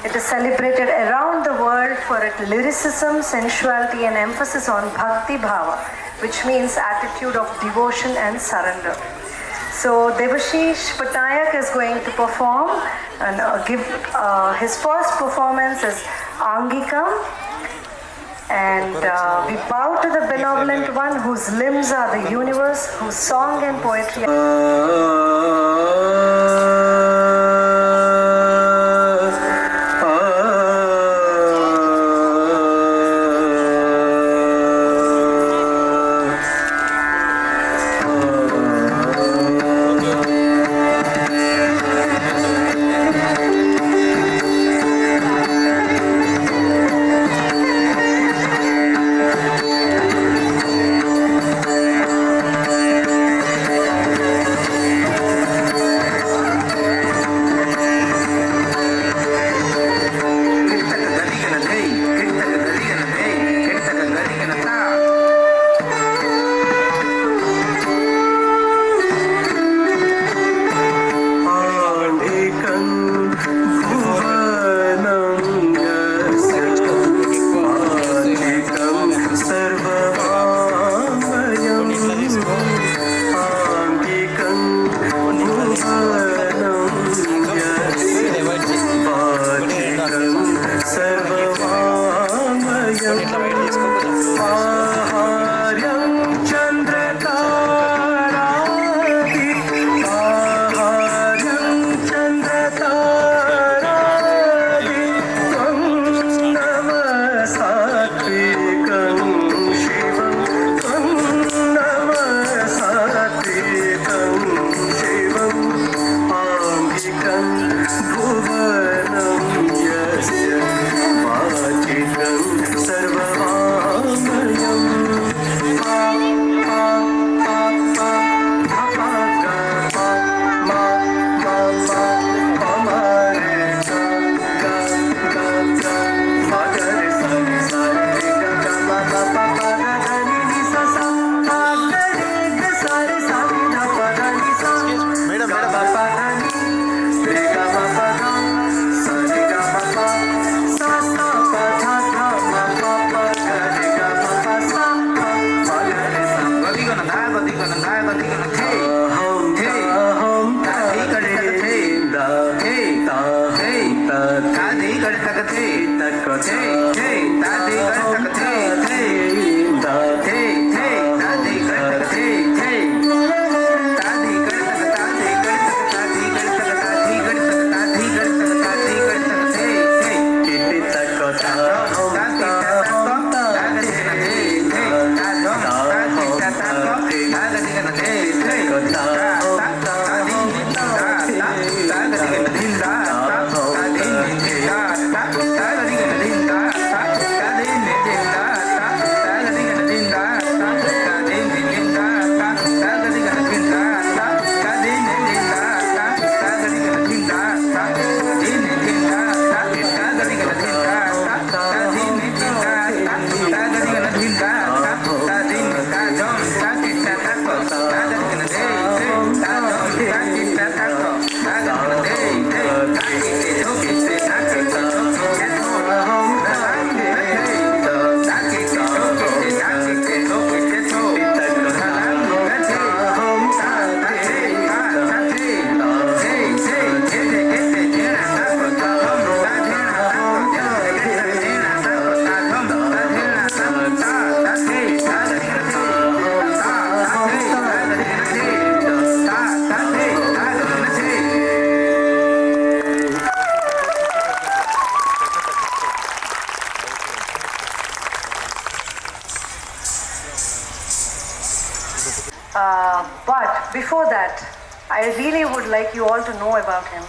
It is celebrated around the world for its lyricism, sensuality, and emphasis on bhakti bhava, which means attitude of devotion and surrender. So Debashish Patnaik is going to perform and give his first performance is Angikam. And we bow to the benevolent one whose limbs are the universe, whose song and poetry but before that, I really would like you all to know about him.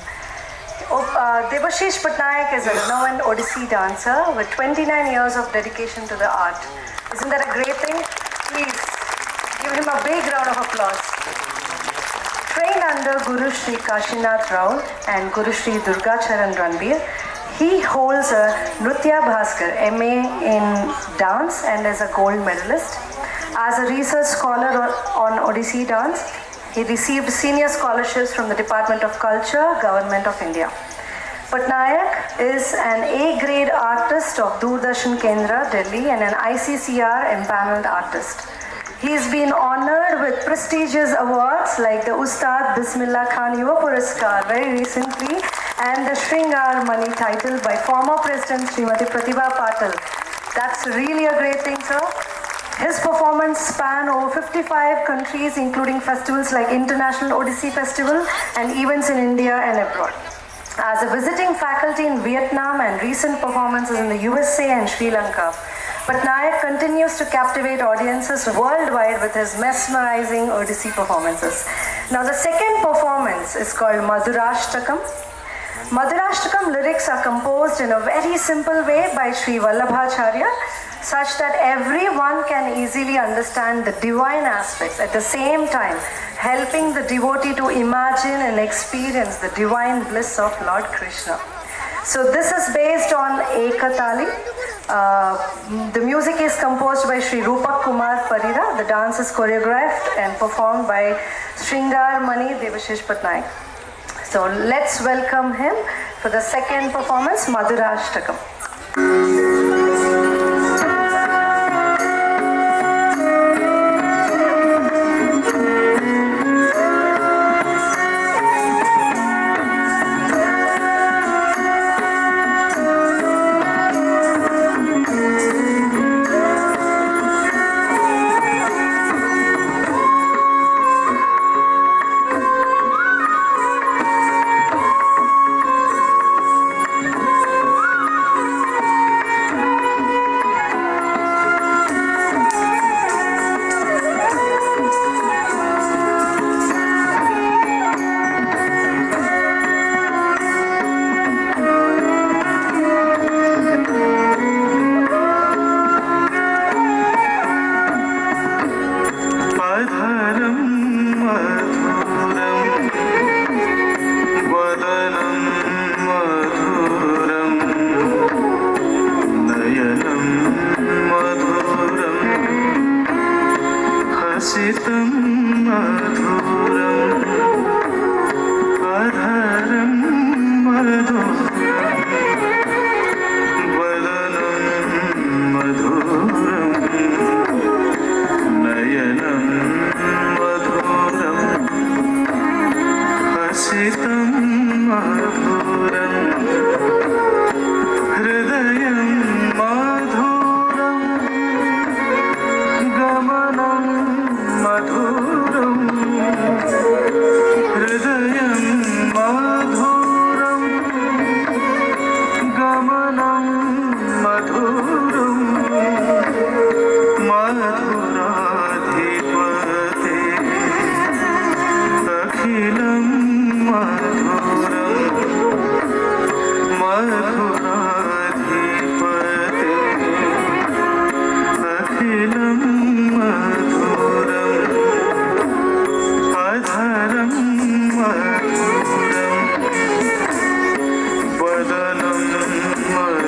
Debashish Patnaik is a renowned Odissi dancer with 29 years of dedication to the art. Isn't that a great thing? Please give him a big round of applause. Trained under Guru Shri Kashinath Rao and Guru Shri Durga Charan Ranbir, he holds a Nritya Bhaskar MA in dance and is a gold medalist. As a research scholar on Odissi dance, he received senior scholarships from the Department of Culture, Government of India. Patnaik is an A-grade artist of Doordarshan Kendra, Delhi, and an ICCR empaneled artist. He's been honored with prestigious awards like the Ustad Bismillah Khan Yuva Puraskar very recently and the Shringar Mani title by former President Srimati Pratibha Patil. That's really a great thing, sir. His performance span over 55 countries, including festivals like International Odissi Festival and events in India and abroad. As a visiting faculty in Vietnam and recent performances in the USA and Sri Lanka, Patnaik continues to captivate audiences worldwide with his mesmerizing Odissi performances. Now the second performance is called Madhurashtakam. Madhurashtakam lyrics are composed in a very simple way by Sri Vallabhacharya, such that everyone can easily understand the divine aspects, at the same time helping the devotee to imagine and experience the divine bliss of Lord Krishna. So this is based on Ekatali. The music is composed by Sri Rupak Kumar Parira. The dance is choreographed and performed by Shringar Mani Devashish Patnaik. So let's welcome him for the second performance, Madhurashtakam. Vadanam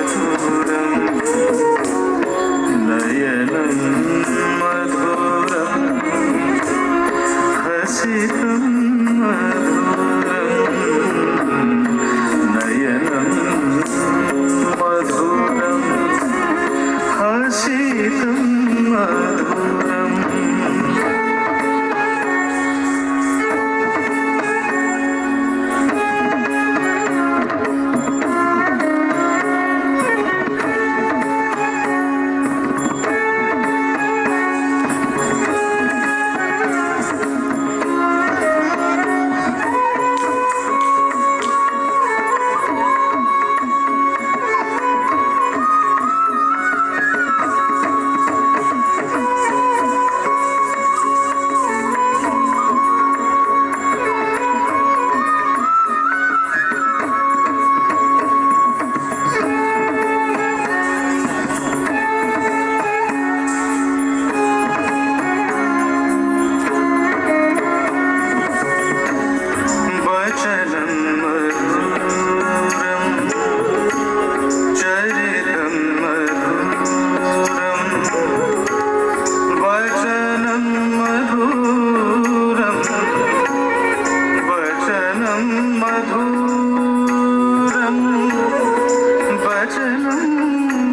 वचनं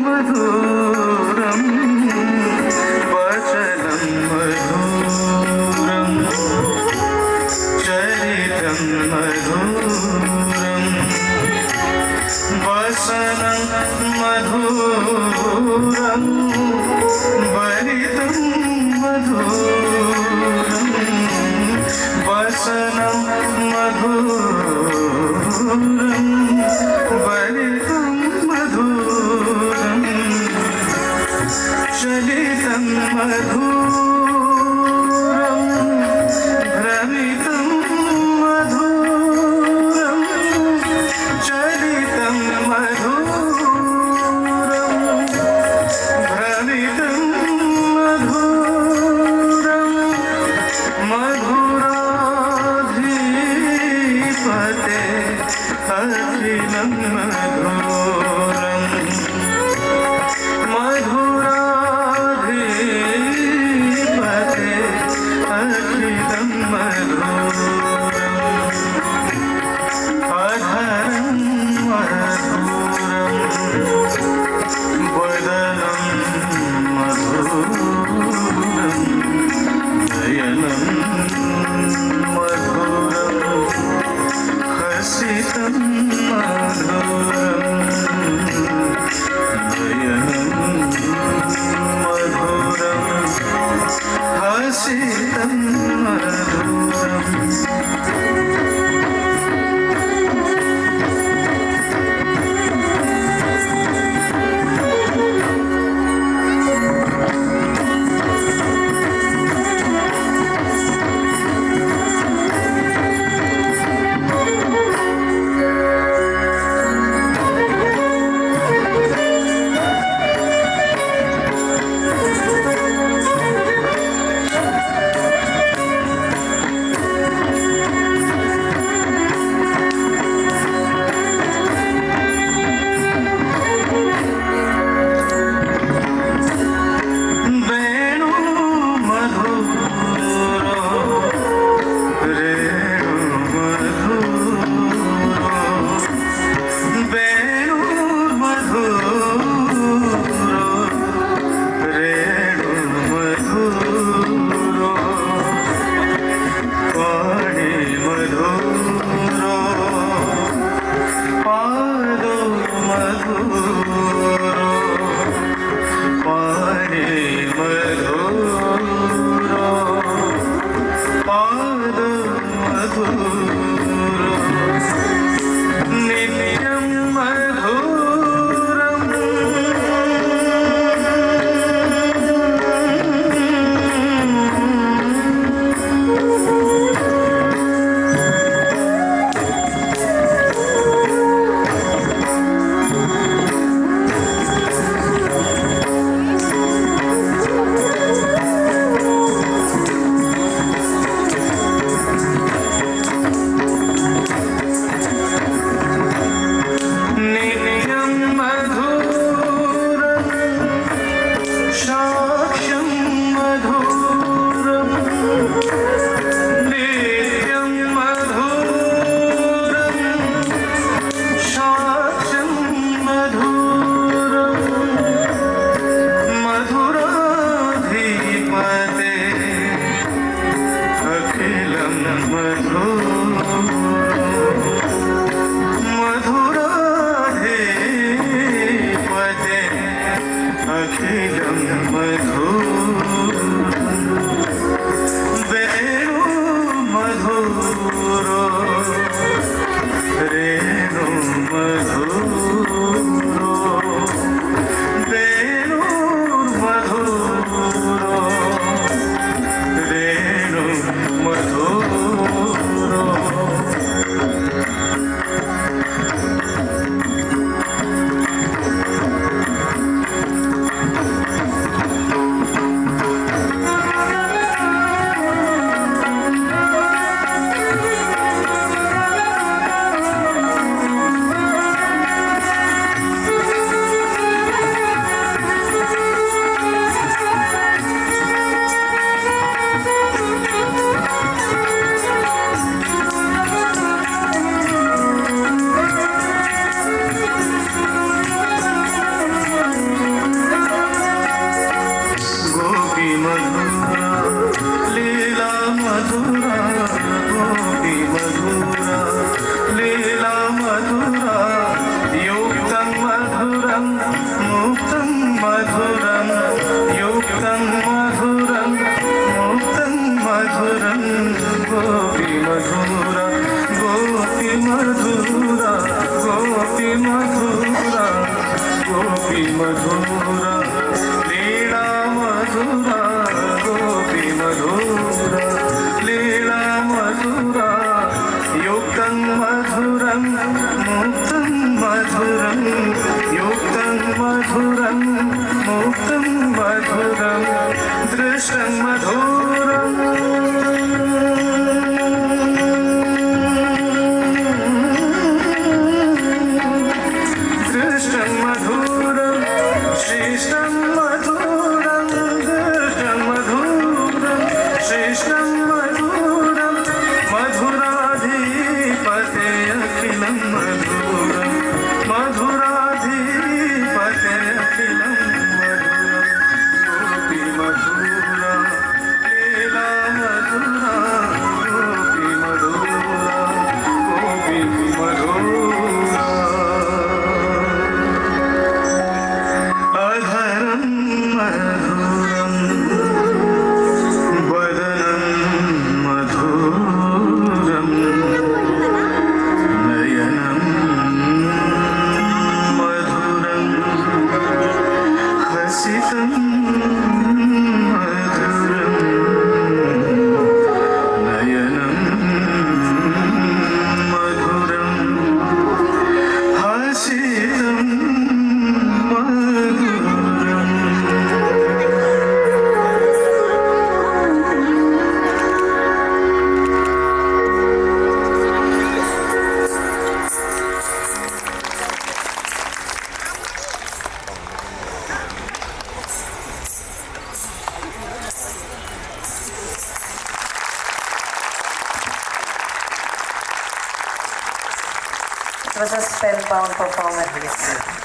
मधुरं वचनं मधुरं चरितं मधुरं वसनं मधुरं वलितं मधुरं वसनं मधुरं वलितं मधुरं चलितं मधुरं भ्रमितं मधुरं चलितं मधुरं भ्रमितं मधुरं मधुराधिपते अखिलं मधुरं मधुराधिपते अखिलं मधुरम् अधरं मधुरं वदनं मधुरं नयनं मधुरं हसितं मधुरं नयनं मधुरं हसितं मधुरम् मधुरं मुक्तं मधुरं युक्तं मधुरं मुक्तं मधुरं गोपीमधुरा गोपीमधुरा गोपीमधुरा गोपीमधुरा लीला मधुरा गोपीमधुरा लीला मधुरा युक्तं मधुरं मुक्तं मधुरं युक्तं मधुरं मुक्तं मधुरं दृश्यं मधुरम् दृश्यं मधुरं श्रेष्ठं मधुरं दृश्यं मधुरं श्रेष्ठं मधुरं मधुराधिपते अखिलं मधुरं मधुराधिपते अखिलं मधुरं गोपीमधुरा लीला मधुरा गोपीमधुरा गोपीमधुरा अधरं मधुरं वदनं मधुरं नयनं मधुरं हसितं मधुरं नयनं मधुरं हसितं मधुरम् It was a spellbound performance.